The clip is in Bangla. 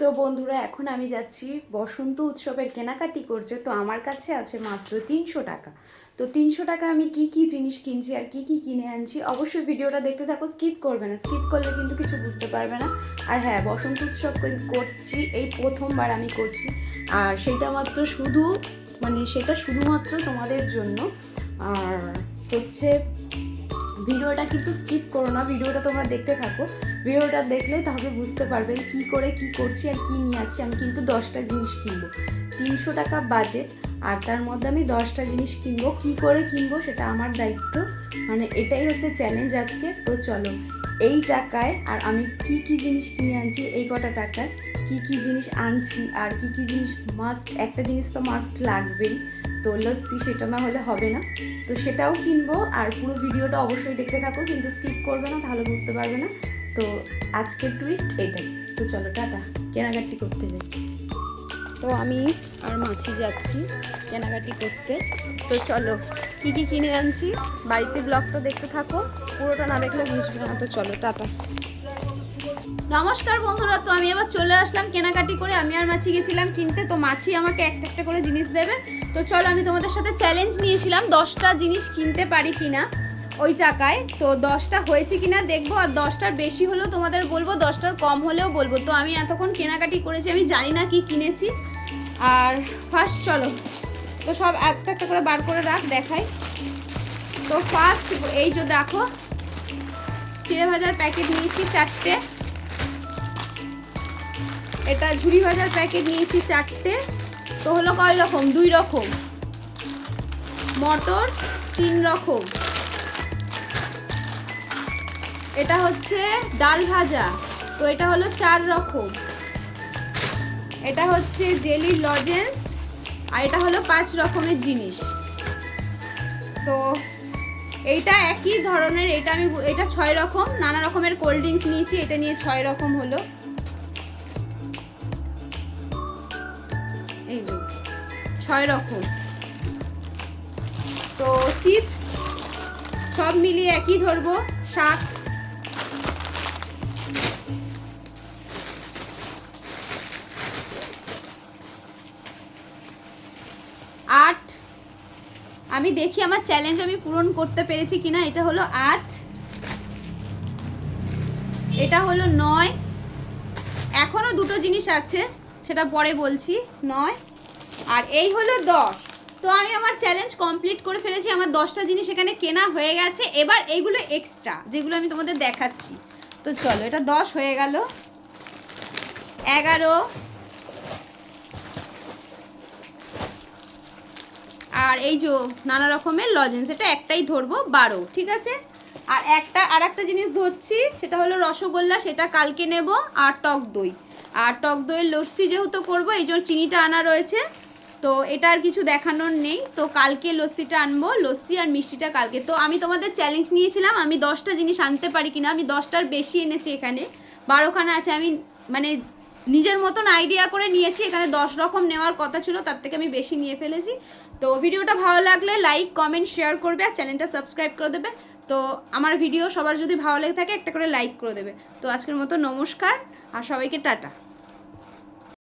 তো বন্ধুরা, এখন আমি যাচ্ছি বসন্ত উৎসবের কেনাকাটি করছে। তো আমার কাছে আছে মাত্র 300 টাকা। তো 300 টাকা আমি কি কি জিনিস কিনছি আর কি কি কিনে আনছি, অবশ্যই ভিডিওটা দেখতে থাকো, স্কিপ করবে না। স্কিপ করলে কিন্তু কিছু বুঝতে পারবে না। আর হ্যাঁ, বসন্ত উৎসব করছি, এই প্রথমবার আমি করছি। আর সেটা মাত্র সেটা শুধুমাত্র তোমাদের জন্য। আর হচ্ছে, ভিডিওটা কিন্তু স্কিপ করো না, ভিডিওটা তোমরা দেখতে থাকো। ভিডিওটা দেখলে তাহলে বুঝতে পারবে কি করে কি করছি আর কি নিয়ে আসছি। আমি কিন্তু 10টা জিনিস কিনবো, 300 টাকা বাজেট, আর তার মধ্যে আমি 10টা জিনিস কিনবো। কি করে কিনবো সেটা আমার দায়িত্ব, এটাই হচ্ছে চ্যালেঞ্জ আজকে। তো চলো, এই টাকায় আর আমি কি কি জিনিস কিনে আনছি, এই কটা টাকায় কি কি জিনিস আনছি আর কি কি জিনিস মাস্ট, একটা জিনিস তো মাস্ট লাগবেই, তো লস্যি, সেটা না হলে হবে না। তো সেটাও কিনবো। আর পুরো ভিডিওটা অবশ্যই দেখতে থাকো, কিন্তু স্কিপ করবে না, তাহলে বুঝতে পারবে না। তো আজকের টুইস্ট এটাই। তো চলো টাটা, কেনাকাটি করতে যাই। তো আমি আর মাছি যাচ্ছি কেনাকাটি করতে। তো চলো, কি কি কিনে আনছি বাড়িতে ব্লগটা দেখতে থাকো, পুরোটা না দেখলে বুঝবে না। তো চলো টাটা। নমস্কার বন্ধুরা, তো আমি আবার চলে আসলাম কেনাকাটি করে। আমি আর মাছি গেছিলাম কিনতে, তো মাছি আমাকে একটা একটা করে জিনিস দেবে। তো চলো, আমি তোমাদের সাথে চ্যালেঞ্জ নিয়েছিলাম 10টা জিনিস কিনতে পারি কিনা ওই টাকায়। তো 10টা হয়েছে কিনা দেখবো, আর 10টার বেশি হলেও তোমাদের বলবো, 10টার কম হলেও বলবো। তো আমি এতক্ষণ কেনাকাটি করেছি, আমি জানি না কি কিনেছি। আর ফার্স্ট চলো, তো সব একটা একটা করে বার করে রাখ, দেখাই। তো ফার্স্ট এই যে দেখো, চিড়ে ভাজার প্যাকেট নিয়েছি 4টে। এটা ঝুড়ি ভাজার প্যাকেট নিয়েছি 4টে। তো হলো কয় রকম? 2 রকম। মটর 3 রকম। এটা হচ্ছে ডাল ভাজা, তো এটা হলো 4 রকম। এটা হচ্ছে জেলি লজেন্স, আর এটা হলো 5 রকমের জিনিস। তো এইটা একই ধরনের, এটা 6 রকম। নানা রকমের কোল্ড ড্রিঙ্কস নিয়েছি, এটা নিয়ে 6 রকম হলো। এই যে 6 রকম। তো চিপস সব মিলিয়ে একই ধরবো, 7। আমি দেখি আমার চ্যালেঞ্জ আমি পূরণ করতে পেরেছি কিনা। এটা হলো 8, এটা হলো 9, এখনো 2টো জিনিস আছে, সেটা পরে বলছি, 9। আর এই হলো 10। তো আমি আমার চ্যালেঞ্জ কমপ্লিট করে ফেলেছি, আমার 10টা জিনিস এখানে কেনা হয়ে গেছে। এবার এইগুলো এক্সট্রা, যেগুলো আমি তোমাদের দেখাচ্ছি। তো চলো, এটা 10 হয়ে গেল, 11, আর এই যে নানা রকমের লজেন্স, এটা একটাই ধরবো, 12, ঠিক আছে। আর একটা জিনিস ধরছি, সেটা হলো রসগোল্লা, সেটা কালকে নেব। আর টক দই, আর টক দইয়ের লস্যি যেহেতু করবো, এই জন্য চিনিটা আনা রয়েছে। তো এটা আর কিছু দেখানোর নেই, তো কালকে লস্যিটা আনবো, লস্যি আর মিষ্টিটা কালকে। তো আমি তোমাদের চ্যালেঞ্জ নিয়েছিলাম আমি 10টা জিনিস আনতে পারি কিনা। আমি 10টার বেশি এনেছি, এখানে 12খানা আছে। আমি নিজের মতন আইডিয়া করে নিয়েছি, এখানে 10 রকম নেওয়ার কথা ছিল, তার থেকে আমি বেশি নিয়ে ফেলেছি। তো ভিডিওটা ভালো লাগলে লাইক, কমেন্ট, শেয়ার করবে, আর চ্যানেলটা সাবস্ক্রাইব করে দেবে। তো আমার ভিডিও সবার যদি ভালো লেগে থাকে, একটা করে লাইক করে দেবে। তো আজকের মতো নমস্কার, আর সবাইকে টাটা।